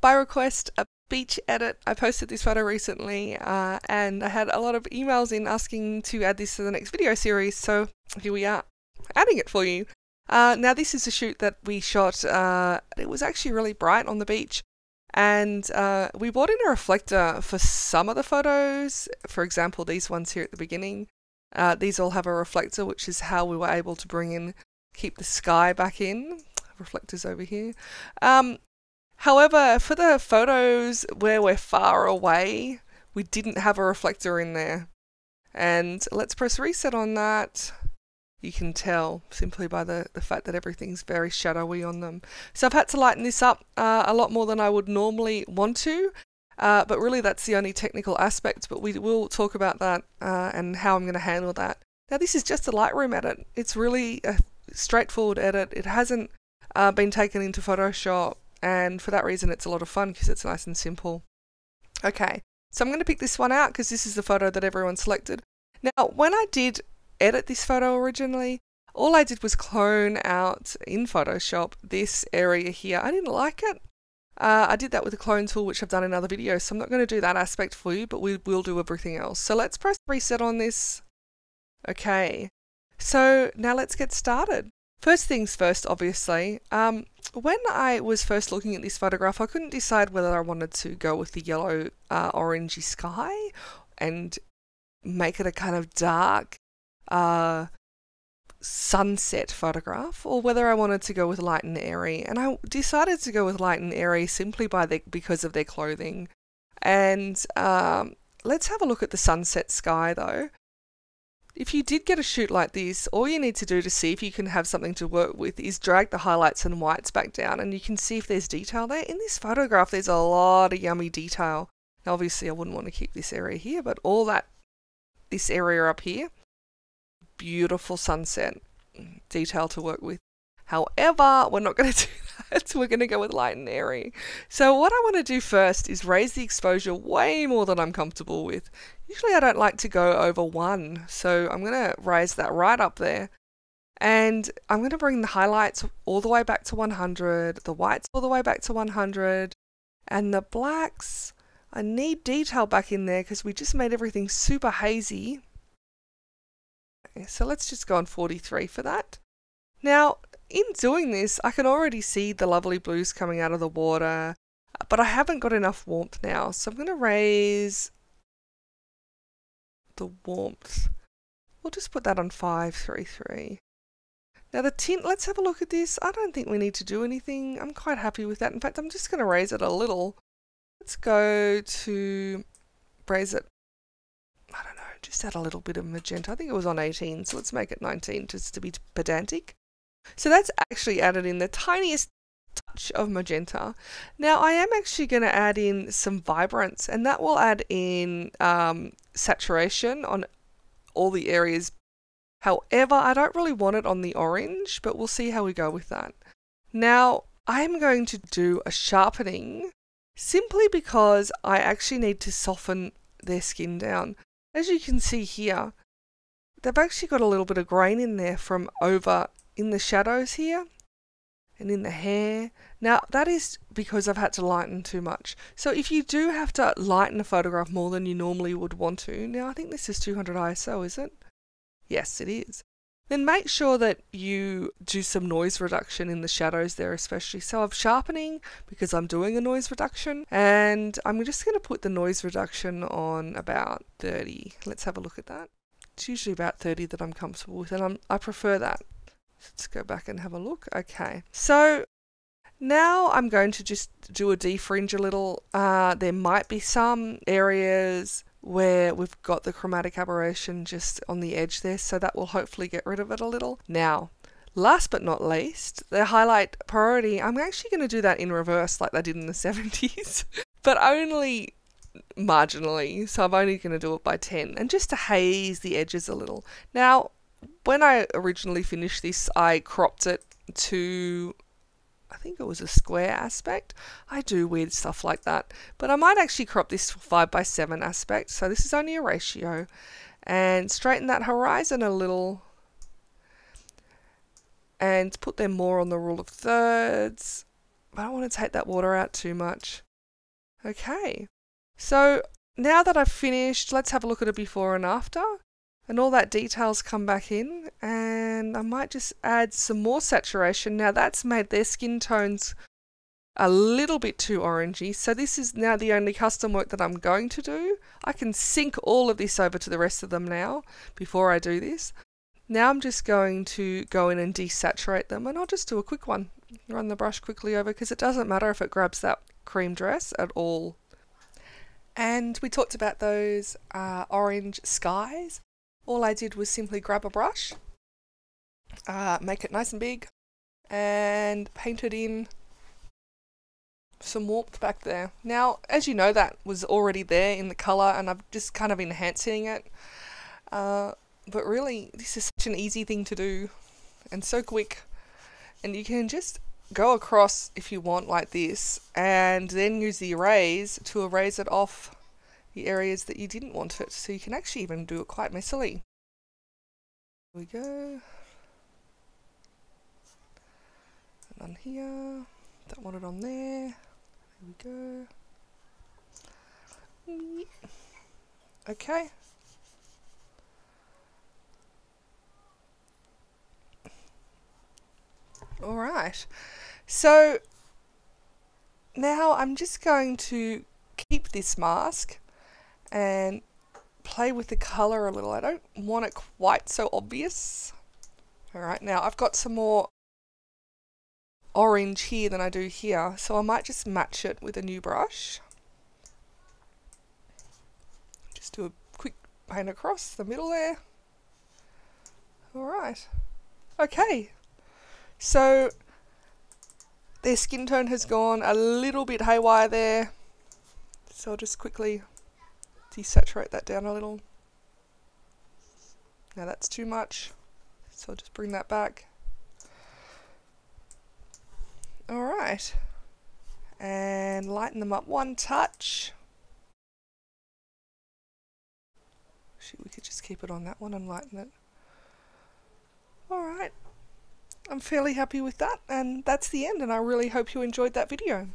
by request, a beach edit. I posted this photo recently and I had a lot of emails in asking to add this to the next video series, so here we are, adding it for you. Now this is a shoot that we shot, it was actually really bright on the beach, and we brought in a reflector for some of the photos. For example, these ones here at the beginning, these all have a reflector, which is how we were able to keep the sky back in. Reflectors over here. However, for the photos where we're far away, we didn't have a reflector in there. And let's press reset on that. You can tell simply by the fact that everything's very shadowy on them. So I've had to lighten this up a lot more than I would normally want to. But really that's the only technical aspect, but we will talk about that and how I'm going to handle that. Now this is just a Lightroom edit. It's really a straightforward edit. It hasn't been taken into Photoshop, and for that reason it's a lot of fun because it's nice and simple. Okay, so I'm going to pick this one out because this is the photo that everyone selected. Now when I did edit this photo originally, all I did was clone out in Photoshop this area here. I didn't like it. I did that with the clone tool, which I've done in other videos, so I'm not going to do that aspect for you, but we will do everything else. So let's press reset on this. Okay, so now let's get started. First things first, obviously. When I was first looking at this photograph, I couldn't decide whether I wanted to go with the yellow orangey sky and make it a kind of dark sunset photograph, or whether I wanted to go with light and airy. And I decided to go with light and airy simply because of their clothing. And let's have a look at the sunset sky though. If you did get a shoot like this, all you need to do to see if you can have something to work with is drag the highlights and whites back down, and you can see if there's detail there. In this photograph, there's a lot of yummy detail. Now, obviously, I wouldn't want to keep this area here, but this area up here, beautiful sunset detail to work with. However, we're not going to do that. We're going to go with light and airy. So what I want to do first is raise the exposure way more than I'm comfortable with. Usually I don't like to go over 1, so I'm going to raise that right up there. And I'm going to bring the highlights all the way back to 100, the whites all the way back to 100, and the blacks, I need detail back in there because we just made everything super hazy. Okay, so let's just go on 43 for that. Now, in doing this, I can already see the lovely blues coming out of the water, but I haven't got enough warmth now, so I'm going to raise the warmth. We'll just put that on 533. Now the tint, let's have a look at this. I don't think we need to do anything. I'm quite happy with that. In fact, I'm just going to raise it a little. Let's go to raise it, I don't know, just add a little bit of magenta. I think it was on 18, so let's make it 19 just to be pedantic. So that's actually added in the tiniest touch of magenta. Now I am actually going to add in some vibrance, and that will add in saturation on all the areas. However, I don't really want it on the orange, but we'll see how we go with that. Now I'm going to do a sharpening simply because I actually need to soften their skin down. As you can see here, they've actually got a little bit of grain in there from over in the shadows here and in the hair. Now that is because I've had to lighten too much. So if you do have to lighten a photograph more than you normally would want to, now I think this is 200 ISO, is it? Yes, it is. Then make sure that you do some noise reduction in the shadows there especially. So I'm sharpening because I'm doing a noise reduction, and I'm just going to put the noise reduction on about 30. Let's have a look at that. It's usually about 30 that I'm comfortable with, and I prefer that. Let's go back and have a look. Okay, so now I'm going to just do a defringe a little. There might be some areas where we've got the chromatic aberration just on the edge there, so that will hopefully get rid of it a little. Now, last but not least, the highlight priority, I'm actually going to do that in reverse like they did in the 70s, but only marginally, so I'm only going to do it by 10, and just to haze the edges a little. Now, when I originally finished this, I cropped it to, I think it was a square aspect. I do weird stuff like that, but I might actually crop this 5:7 aspect, so this is only a ratio, and straighten that horizon a little and put them more on the rule of thirds. But I don't want to take that water out too much. Okay, so now that I've finished, let's have a look at a before and after. And all that details come back in, and I might just add some more saturation. Now that's made their skin tones a little bit too orangey, so this is now the only custom work that I'm going to do. I can sync all of this over to the rest of them now before I do this. Now I'm just going to go in and desaturate them, and I'll just do a quick one. Run the brush quickly over, because it doesn't matter if it grabs that cream dress at all. And we talked about those orange skies. All I did was simply grab a brush, make it nice and big, and paint it in some warmth back there. Now, as you know, that was already there in the colour, and I'm just kind of enhancing it. But really, this is such an easy thing to do, and so quick. And you can just go across if you want like this, and then use the erase to erase it off the areas that you didn't want it, so you can actually even do it quite messily. Here we go. And on here, don't want it on there. There we go. Okay. Alright, so now I'm just going to keep this mask and play with the colour a little. I don't want it quite so obvious. Alright, now I've got some more orange here than I do here, so I might just match it with a new brush. Just do a quick paint across the middle there. Alright, okay, so their skin tone has gone a little bit haywire there, so I'll just quickly desaturate that down a little. Now that's too much, so I'll just bring that back. Alright, and lighten them up one touch. Actually, we could just keep it on that one and lighten it. Alright, I'm fairly happy with that, and that's the end, and I really hope you enjoyed that video.